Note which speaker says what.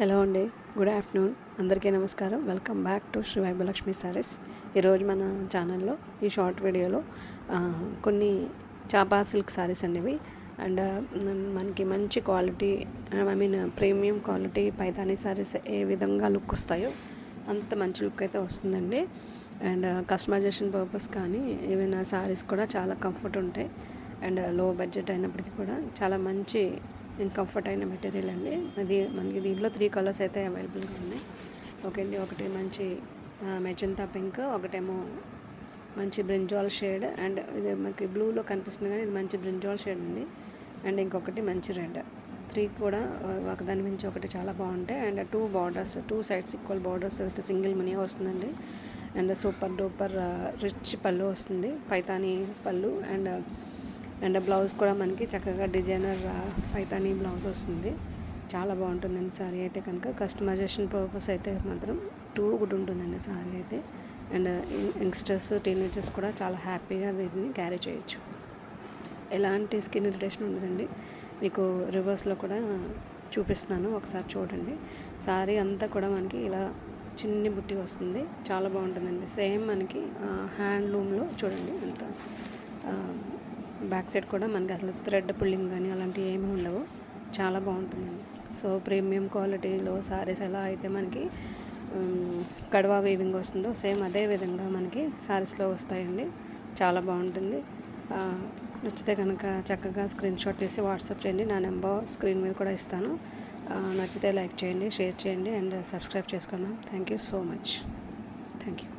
Speaker 1: Hello అండి, good afternoon. అందరికీ నమస్కారం. Welcome back to Shri Vaibhalakshmi sarees. ఈరోజు మన ఛానల్లో ఈ షార్ట్ వీడియోలో కొన్ని చాపా సిల్క్ సారీస్ అనేవి అండ్ మనకి మంచి quality, premium quality Paithani saris ఏ విధంగా లుక్ వస్తాయో అంత మంచి లుక్ అయితే వస్తుందండి. అండ్ కస్టమైజేషన్ పర్పస్ కానీ ఏవైనా సారీస్ కూడా చాలా కంఫర్ట్ ఉంటాయి. అండ్ లో బడ్జెట్ అయినప్పటికీ కూడా చాలా మంచి కంఫర్ట్ అయిన మెటీరియల్ అండి. అది మనకి దీంట్లో 3 కలర్స్ అయితే అవైలబుల్గా ఉన్నాయి. ఓకే అండి, ఒకటి మంచి మెజంతా పింక్, ఒకటేమో మంచి బ్రింజాల్ షేడ్, అండ్ ఇది మనకి బ్లూలో కనిపిస్తుంది కానీ ఇది మంచి బ్రింజాల్ షేడ్ అండి. అండ్ ఇంకొకటి మంచి రెడ్. 3 కూడా ఒకదాని మించి ఒకటి చాలా బాగుంటాయి. And 2 borders, 2 sides equal borders with single మునియా వస్తుందండి. అండ్ సూపర్ డూపర్ రిచ్ పళ్ళు వస్తుంది, పైతానీ పళ్ళు. అండ్ బ్లౌజ్ కూడా మనకి చక్కగా డిజైనర్ పైతానీ బ్లౌజ్ వస్తుంది. చాలా బాగుంటుందండి సారీ అయితే కనుక. కస్టమైజేషన్ పర్పస్ అయితే మాత్రం టూ గుడ్ ఉంటుందండి సారీ అయితే. అండ్ యంగ్స్టర్స్, టీనేజర్స్ కూడా చాలా హ్యాపీగా వీటిని క్యారీ చేయొచ్చు. ఎలాంటి స్కిన్ ఇరిటేషన్ ఉండదండి. మీకు రివర్స్లో కూడా చూపిస్తున్నాను, ఒకసారి చూడండి. సారీ అంతా కూడా మనకి ఇలా చిన్ని బుట్టి వస్తుంది, చాలా బాగుంటుందండి. సేమ్ మనకి హ్యాండ్లూమ్లో చూడండి ఎంత బ్యాక్ సైడ్ కూడా మనకి అసలు థ్రెడ్ పుల్లింగ్ కానీ అలాంటివి ఏమీ ఉండవు. చాలా బాగుంటుందండి. సో ప్రీమియం క్వాలిటీలో సారీస్ ఎలా అయితే మనకి కడవా వీవింగ్ వస్తుందో సేమ్ అదే విధంగా మనకి సారీస్లో వస్తాయండి. చాలా బాగుంటుంది. నచ్చితే కనుక చక్కగా స్క్రీన్ షాట్ తీసి వాట్సాప్ చేయండి. నా నెంబర్ స్క్రీన్ మీద కూడా ఇస్తాను. నచ్చితే లైక్ చేయండి, షేర్ చేయండి అండ్ సబ్స్క్రైబ్ చేసుకోండి. Thank you so much. Thank you.